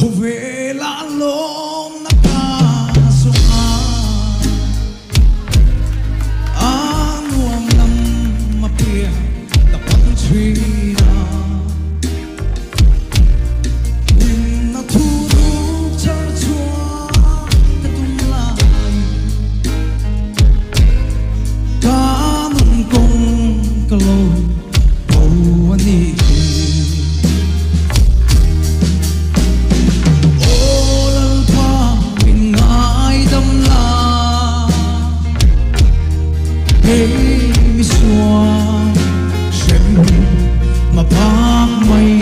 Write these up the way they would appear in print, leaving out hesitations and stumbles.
về lá lom nakasuma anuam nam mapia kapantrina na thuru char chua katumlai kanun kong kalo ani mi xóa xem mà bác mây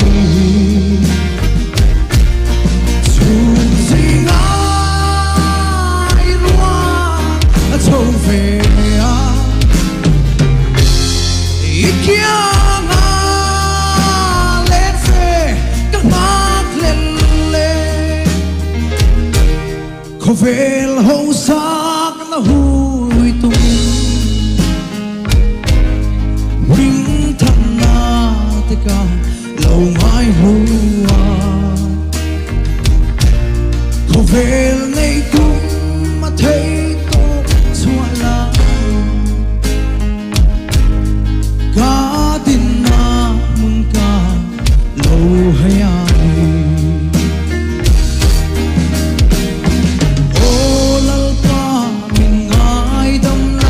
dù gì ngài loa châu về ý kia ngà lên về các bác lên lên không về là hậu xác là hùi tung ka lâu mai hua khổ về ngày cũng mà thấy tốt xóa la cả tin na mừng cả lâu hay ai ô lal pa mình ai đâm la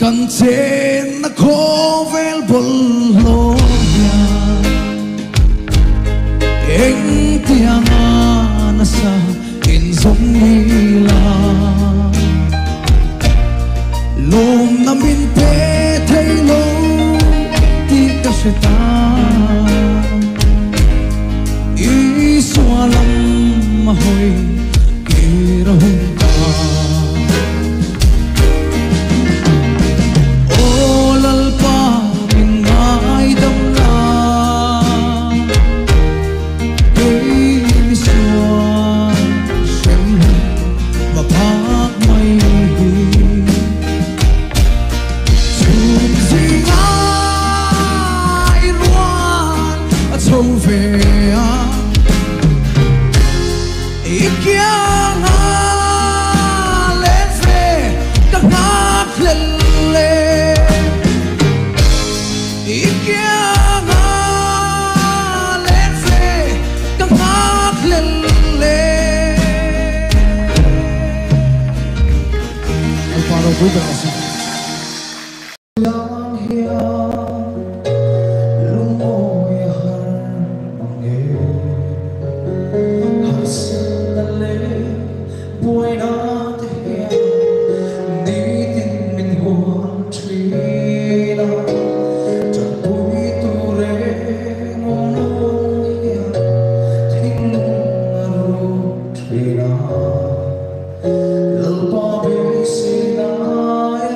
Kan trên khó vel bologna anh tiếng na sa in giống như là lom na min te thấy lâu ti ka sẽ ta ý xóa lắm mà hồi kia ra hùng ta Cuối cùng là gì? Little Bobby, say night.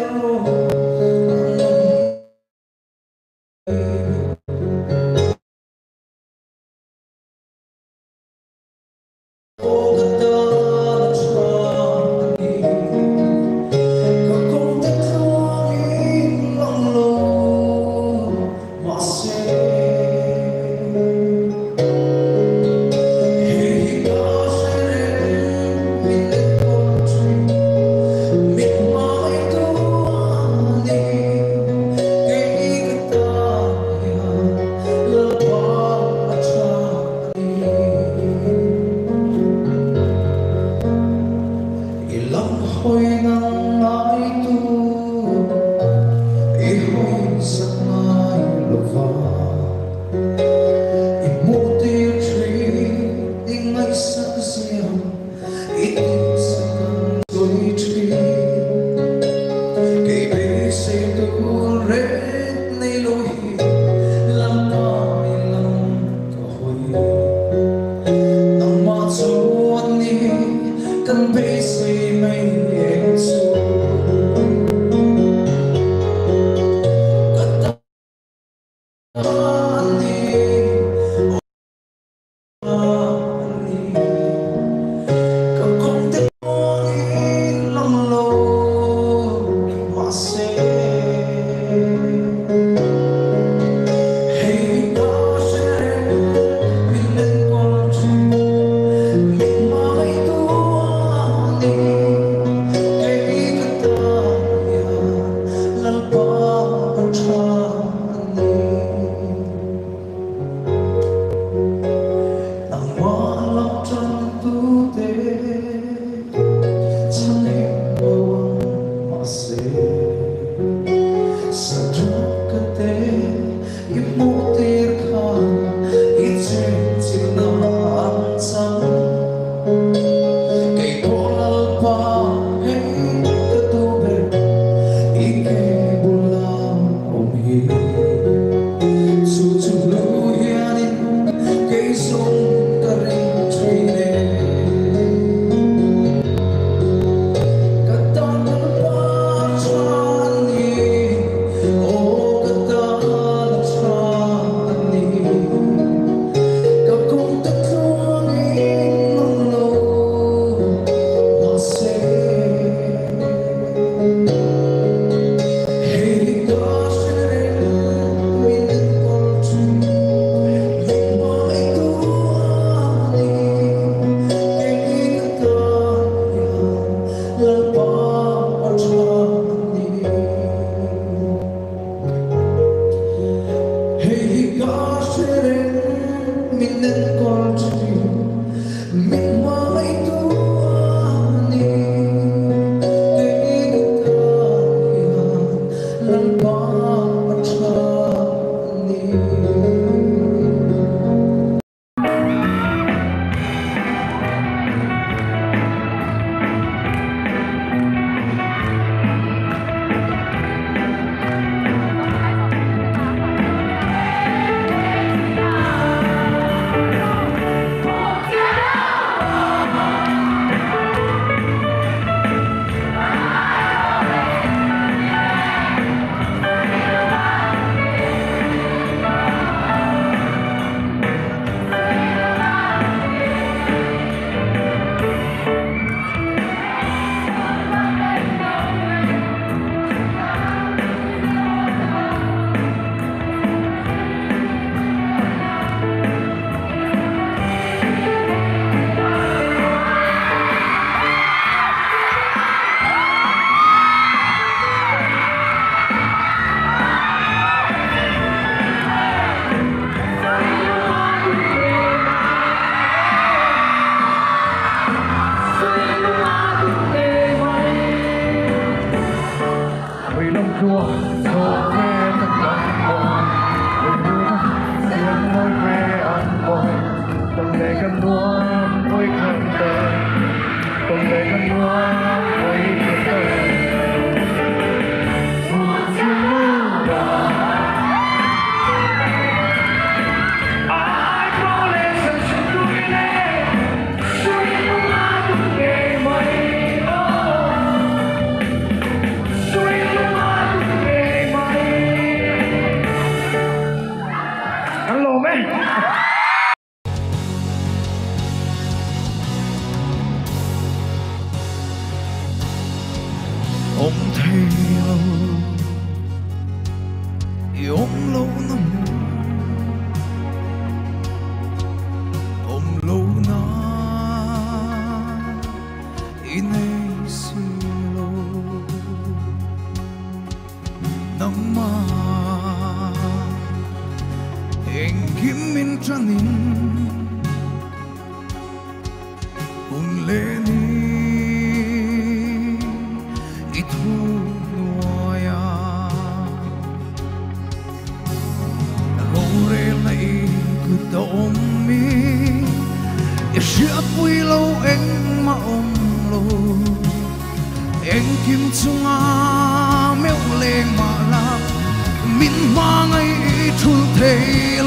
minen kolchi min mai tu ani te ta lan pa ni Ông thầy lâu ông lâu năm ông lâu na inay silo nang ma eng kim min tranin un leni Siap vui lâu anh mà ôm lâu anh kim chunga mèo lên mà la min ma ngay thul thế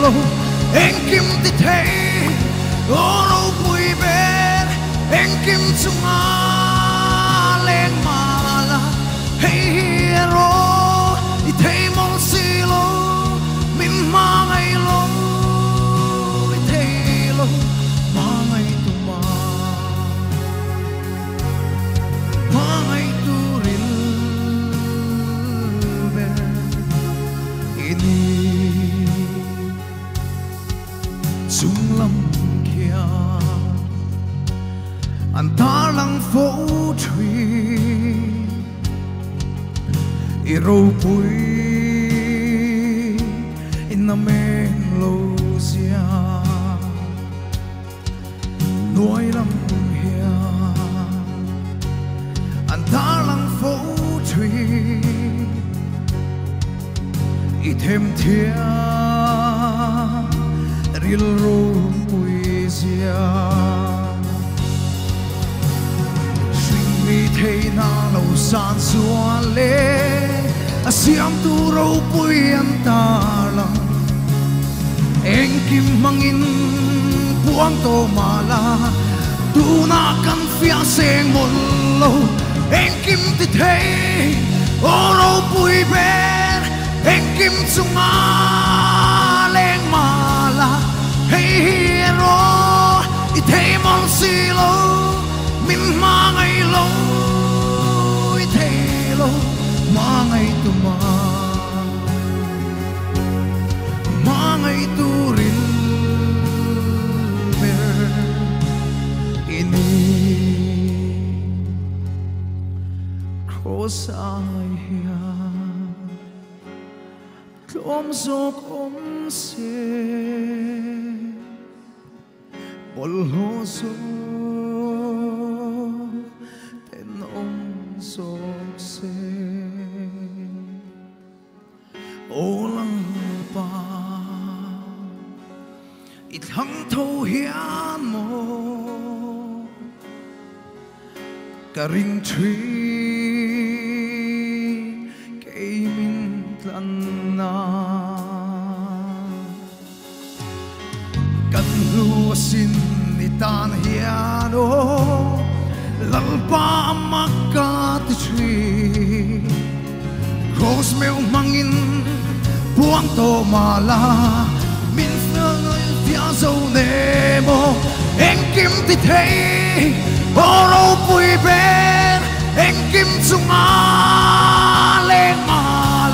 lâu anh kim ti thế ô lâu vui bên anh kim chunga lên mà la hey hero ti thế mong si lâu min ma ngay lâu ti thế lâu Sung lâm kia anh ta lăng phố thủy râu bụi nằm em lâu xia nuôi lâm hia anh ta lăng phố thủy thêm thia ril ro poesia swing mi thei na lo san suan le asiam tu ro puian ta lang eng kim mangin puang to mala tu na kan fia seng mon lo eng kim ti thei o ro pui ben eng kim chunga leng mala hey hero i thei mong si lo min ma ngay lo i thei lo ma ngay tu ma ngay tu rin ber ini cross ai hia om zok om se bol ho so ten om sok se olang pa ít hăng thâu hian mo cả ring truy cây min tlan na kan lu sin ni tan hian o lalpa makka ti truy cross meu mangin buang to mala min nơi phía dâu nề mô anh kim thì thấy ô rô bùi bên anh kim chung á lên mà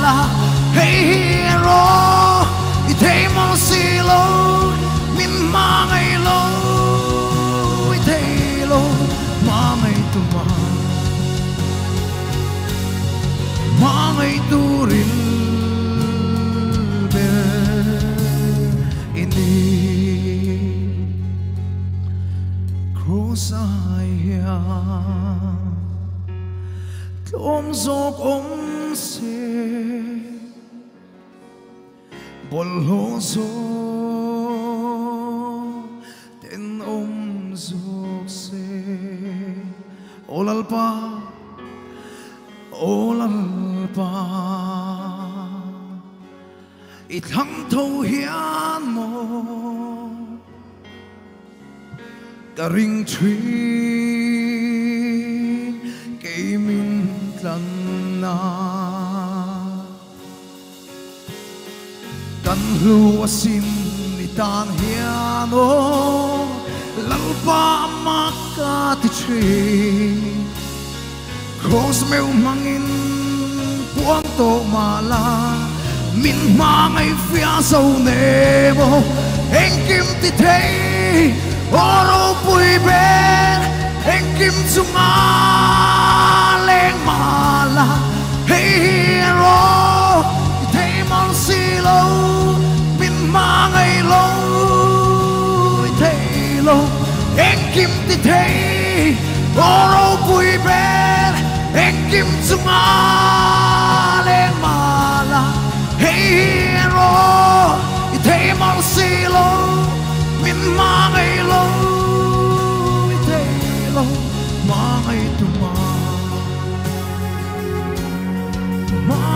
là hey hero thì thấy mong xì lâu min mà ngày lâu thấy lâu mà ngày tu mà ngày tu rin Saya Tom zok om se Bol ho zo Ten om zok se Olal pa It hang thâu hian mo cả ring truy cây min tlan na kan lu asin ni tan hian o lalpa makka ti truy cross meu mangin buang to mala min ma ngay phía sâu nề mo anh kim ti thấy oro bùi bên anh kim chung á lên mà là hey hero thấy mong xì lâu min mà ngày lâu thấy lâu anh kim thì thấy oro bùi bên anh kim chung á lên mà là hey hero thấy mong xì lâu min ma ngày lâu thấy lâu ma ngày tu ma